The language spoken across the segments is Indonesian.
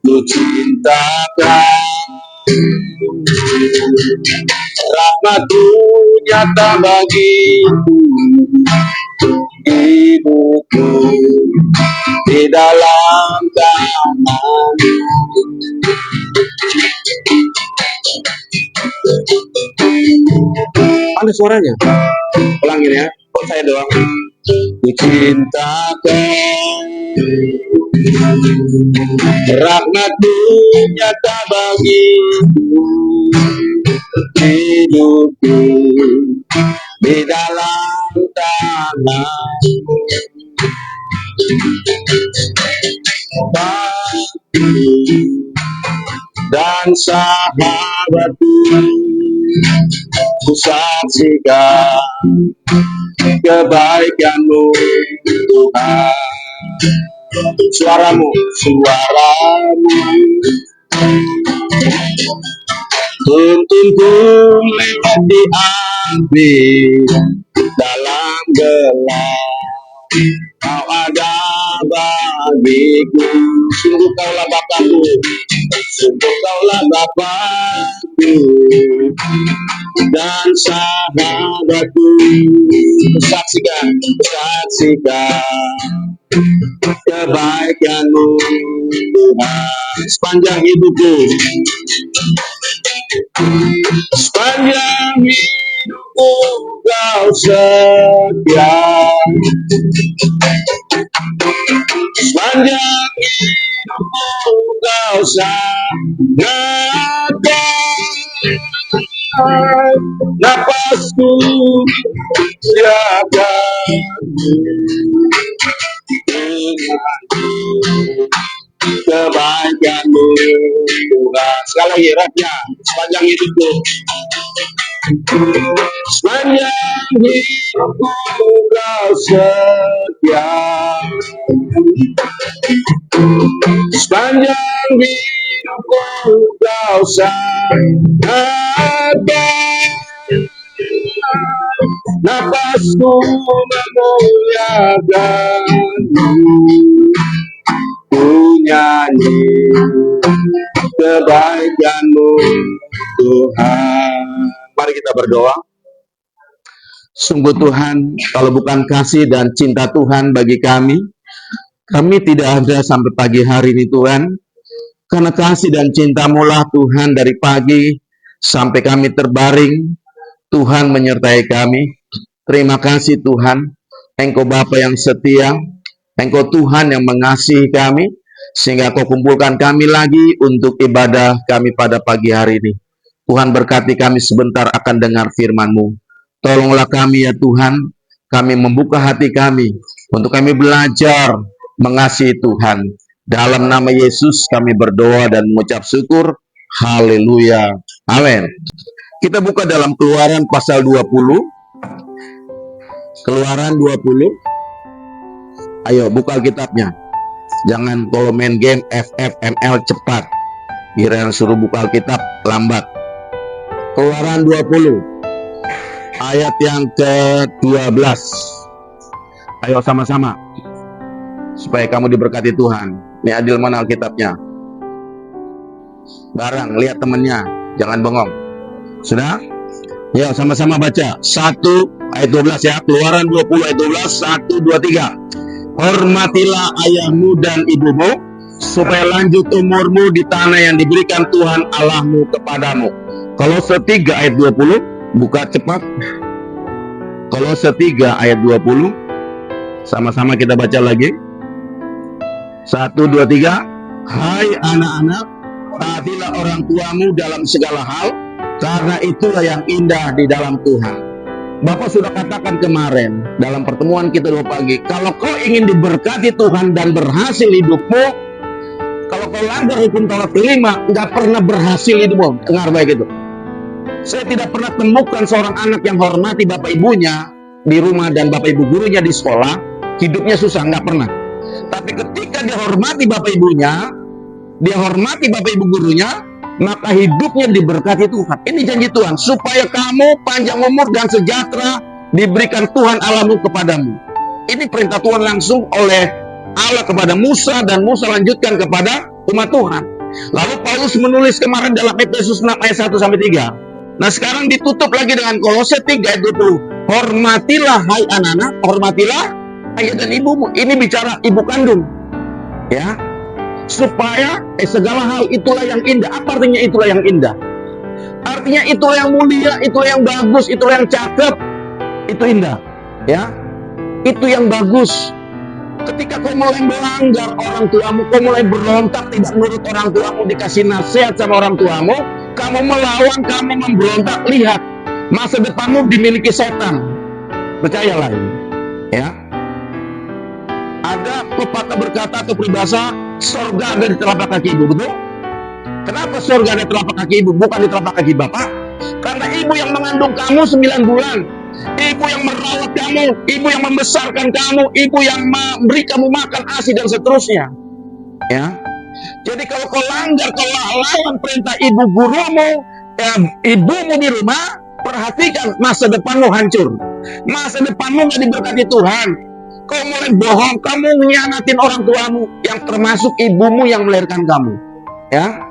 ku cintakan. Rahmat-Mu nyata bagiku, hidupku di dalam tangan-Mu. Mana suaranya? Ulangin ya, kok saya doang. Ku cintakan, rahmat-Mu nyata bagiku, hidupku di dalam tangan-Mu. Bangku dan sahabatku, ku saksikan kebaikan-Mu Tuhan. Suaramu tuntunku lewati api dalam gelap, Kau ada bagiku. Sungguh Kaulah Bapakku, sungguh Kaulah Bapakku dan sahabatku. Saksikan kebaikan-Mu Tuhan sepanjang hidupku. Sepanjang hidupku Kau setia, sepanjang hidupku Kau sangat baik. Napasku jaga-Mu, kebaikan-Mu Tuhan. Sekali lagi rapnya, sepanjang hidupku. Sepanjang hidupku Kau setia, sepanjang hidupku Kau sangat baik. Napasku memuliakan-Mu, ku nyanyi kebaikan-Mu Tuhan. Mari kita berdoa. Sungguh Tuhan, kalau bukan kasih dan cinta Tuhan bagi kami tidak ada sampai pagi hari ini Tuhan. Karena kasih dan cinta-Mu lah Tuhan, dari pagi sampai kami terbaring, Tuhan menyertai kami. Terima kasih Tuhan, Engkau Bapa yang setia, Engkau Tuhan yang mengasihi kami, sehingga Kau kumpulkan kami lagi untuk ibadah kami pada pagi hari ini. Tuhan berkati kami sebentar akan dengar firman-Mu. Tolonglah kami ya Tuhan, kami membuka hati kami untuk kami belajar mengasihi Tuhan. Dalam nama Yesus kami berdoa dan mengucap syukur. Haleluya. Amin. Kita buka dalam Keluaran pasal 20. Keluaran 20. Ayo buka Alkitabnya. Jangan kalau main game FFML cepat. Kira yang suruh buka Alkitab lambat. Keluaran 20 ayat yang ke-12. Ayo sama-sama supaya kamu diberkati Tuhan. Ini Adil mana Alkitabnya? Barang, lihat temennya, jangan bengong. Sudah? Ya, sama-sama baca. 1 ayat 12 ya. Keluaran 20 ayat 12. 1, 2, 3. Hormatilah ayahmu dan ibumu, supaya lanjut umurmu di tanah yang diberikan Tuhan Allahmu kepadamu. Kolose 3 ayat 20. Buka cepat. Kolose 3 ayat 20. Sama-sama kita baca lagi. 1, 2, 3. Hai anak-anak, taatilah orang tuamu dalam segala hal, karena itulah yang indah di dalam Tuhan. Bapak sudah katakan kemarin dalam pertemuan kita 2 pagi, kalau kau ingin diberkati Tuhan dan berhasil hidupmu, kalau kau langgar hukum Taurat 5, nggak pernah berhasil hidupmu. Dengar baik itu. Saya tidak pernah temukan seorang anak yang hormati bapak ibunya di rumah dan bapak ibu gurunya di sekolah, hidupnya susah, nggak pernah. Tapi ketika dia hormati bapak ibunya, dia hormati bapak ibu gurunya, maka hidupnya diberkati Tuhan. Ini janji Tuhan, supaya kamu panjang umur dan sejahtera diberikan Tuhan Allahmu kepadamu. Ini perintah Tuhan langsung oleh Allah kepada Musa, dan Musa lanjutkan kepada umat Tuhan. Lalu Paulus menulis kemarin dalam Efesus 6 ayat 1 sampai 3. Nah sekarang ditutup lagi dengan Kolose 3 ayat 20. Hormatilah hai anak-anak, hormatilah ayah dan ibumu. Ini bicara ibu kandung. Ya. Supaya segala hal itulah yang indah. Apa artinya itulah yang indah? Artinya itulah yang mulia, itulah yang bagus, itulah yang cakep. Itu indah. Ya. Itu yang bagus. Ketika kau mulai melanggar orang tuamu, kau mulai berontak, tidak menurut orang tuamu, dikasih nasihat sama orang tuamu, kamu melawan, kamu memberontak, lihat, masa depanmu dimiliki setan. Percayalah ini. Ya. Ada pepatah berkata atau peribahasa, surga ada di telapak kaki ibu, betul? Kenapa surga ada di telapak kaki ibu, bukan di telapak kaki bapak? Karena ibu yang mengandung kamu 9 bulan, ibu yang merawat kamu, ibu yang membesarkan kamu, ibu yang memberi kamu makan ASI dan seterusnya. Ya. Jadi kalau kau langgar, kau lawan perintah ibu gurumu, ibumu di rumah, perhatikan masa depanmu hancur. Masa depanmu nggak diberkati Tuhan. Kau mulai bohong, kamu mengkhianatin orang tuamu, yang termasuk ibumu yang melahirkan kamu. Ya.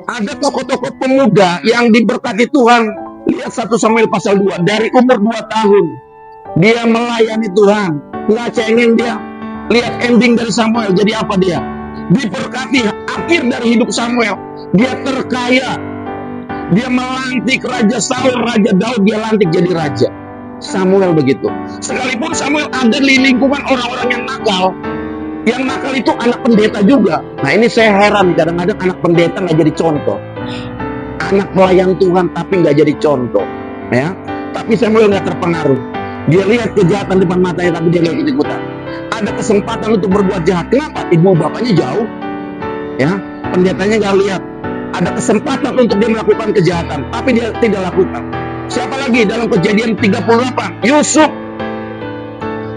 Ada tokoh-tokoh pemuda yang diberkati Tuhan. Lihat 1 Samuel pasal 2, dari umur 2 tahun dia melayani Tuhan. Nggak cengeng dia. Lihat ending dari Samuel, jadi apa dia? Diberkati akhir dari hidup Samuel. Dia terkaya. Dia melantik Raja Saul, Raja Daud, dia lantik jadi raja. Samuel begitu. Sekalipun Samuel ada di lingkungan orang-orang yang nakal. Yang nakal itu anak pendeta juga. Nah ini saya heran, kadang-kadang anak pendeta nggak jadi contoh. Anak pelayan Tuhan tapi nggak jadi contoh. Ya. Tapi Samuel nggak terpengaruh. Dia lihat kejahatan depan matanya tapi dia nggak ikut-ikutan. Ada kesempatan untuk berbuat jahat. Kenapa? Ibu bapaknya jauh. Ya, pendetanya nggak lihat. Ada kesempatan untuk dia melakukan kejahatan, tapi dia tidak lakukan. Siapa lagi dalam Kejadian 38? Yusuf,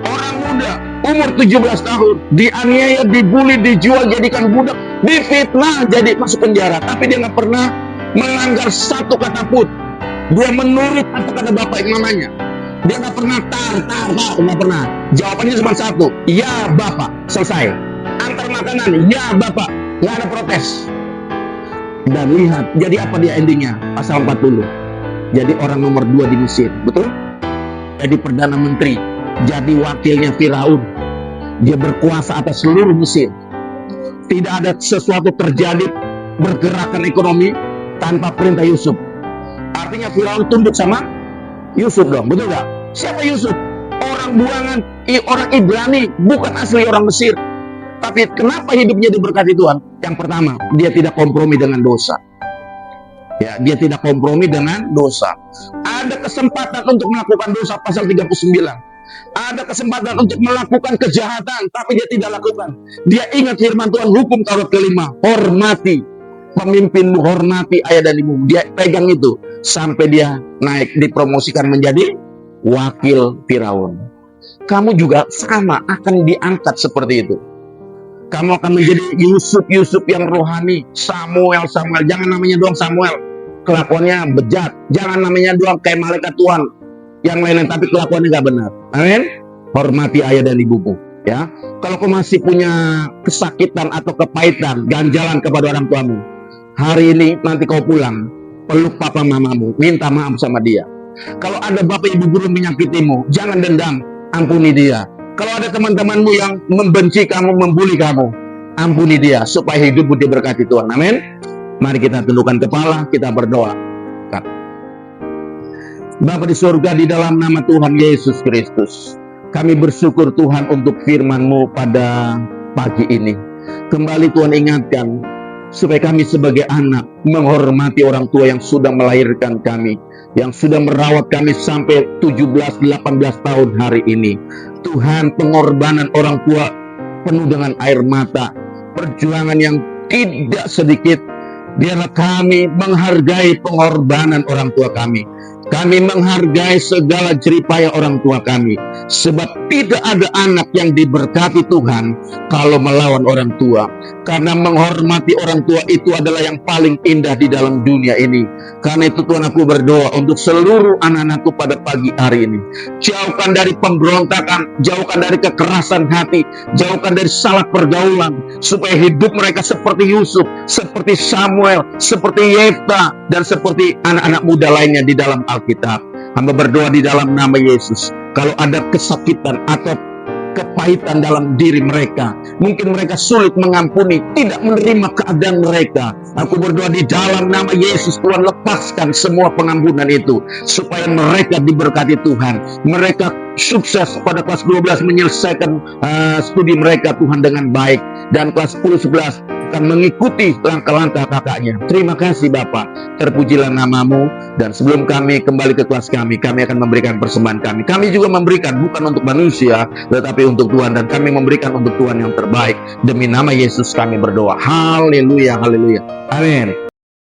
orang muda, umur 17 tahun, dianiaya, dibully, dijual, jadikan budak, difitnah, jadi masuk penjara. Tapi dia nggak pernah melanggar satu kata pun. Dia menurut apa kata bapak mamanya. Dia nggak pernah nggak pernah. Jawabannya cuma satu, ya bapak, selesai. Antar makanan, ya bapak, nggak ada protes. Dan lihat, jadi apa dia endingnya? Pasal 40. Jadi orang nomor 2 di Mesir, betul? Jadi Perdana Menteri, jadi wakilnya Firaun. Dia berkuasa atas seluruh Mesir. Tidak ada sesuatu terjadi bergerakan ekonomi tanpa perintah Yusuf. Artinya Firaun tunduk sama Yusuf dong, betul gak? Siapa Yusuf? Orang buangan, orang Ibrani, bukan asli orang Mesir. Tapi kenapa hidupnya diberkati Tuhan? Yang pertama, dia tidak kompromi dengan dosa. Ya, dia tidak kompromi dengan dosa. Ada kesempatan untuk melakukan dosa, pasal 39. Ada kesempatan untuk melakukan kejahatan, tapi dia tidak lakukan. Dia ingat firman Tuhan, hukum Taurat kelima, hormati pemimpinmu, hormati ayah dan ibu. Dia pegang itu sampai dia naik, dipromosikan menjadi wakil Firaun. Kamu juga sama akan diangkat seperti itu. Kamu akan menjadi Yusuf yang rohani. Samuel. Jangan namanya doang Samuel, kelakuannya bejat. Jangan namanya doang kayak malaikat Tuhan yang lain-lain, tapi kelakuannya gak benar. Amin. Hormati ayah dan ibumu. Ya. Kalau kau masih punya kesakitan atau kepahitan, ganjalan kepada orang tuamu, hari ini nanti kau pulang, peluk papa mamamu, minta maaf sama dia. Kalau ada bapak ibu guru menyakitimu, jangan dendam, ampuni dia. Kalau ada teman-temanmu yang membenci kamu, membuli kamu, ampuni dia supaya hidupmu diberkati Tuhan. Amin. Mari kita tundukkan kepala, kita berdoa. Bapa di surga, di dalam nama Tuhan Yesus Kristus, kami bersyukur Tuhan untuk firman-Mu pada pagi ini. Kembali Tuhan ingatkan supaya kami sebagai anak menghormati orang tua yang sudah melahirkan kami, yang sudah merawat kami sampai 17-18 tahun hari ini. Tuhan, pengorbanan orang tua penuh dengan air mata, perjuangan yang tidak sedikit. Biarlah kami menghargai pengorbanan orang tua kami. Kami menghargai segala jeripaya orang tua kami. Sebab tidak ada anak yang diberkati Tuhan kalau melawan orang tua. Karena menghormati orang tua itu adalah yang paling indah di dalam dunia ini. Karena itu Tuhan, aku berdoa untuk seluruh anak-anakku pada pagi hari ini. Jauhkan dari pemberontakan, jauhkan dari kekerasan hati, jauhkan dari salah pergaulan, supaya hidup mereka seperti Yusuf, seperti Samuel, seperti Yefta, dan seperti anak-anak muda lainnya di dalam Alkitab. Hamba berdoa di dalam nama Yesus, kalau ada kesakitan atau kepahitan dalam diri mereka, mungkin mereka sulit mengampuni, tidak menerima keadaan mereka, aku berdoa di dalam nama Yesus, Tuhan lepaskan semua pengampunan itu, supaya mereka diberkati Tuhan, mereka sukses pada kelas 12 menyelesaikan studi mereka Tuhan dengan baik, dan kelas 10-11 akan mengikuti langkah-langkah kakaknya. Terima kasih Bapak, terpujilah namamu. Dan sebelum kami kembali ke kelas kami akan memberikan persembahan kami. Kami juga memberikan bukan untuk manusia, tetapi untuk Tuhan, dan kami memberikan untuk Tuhan yang terbaik. Demi nama Yesus kami berdoa. Haleluya, haleluya, amin.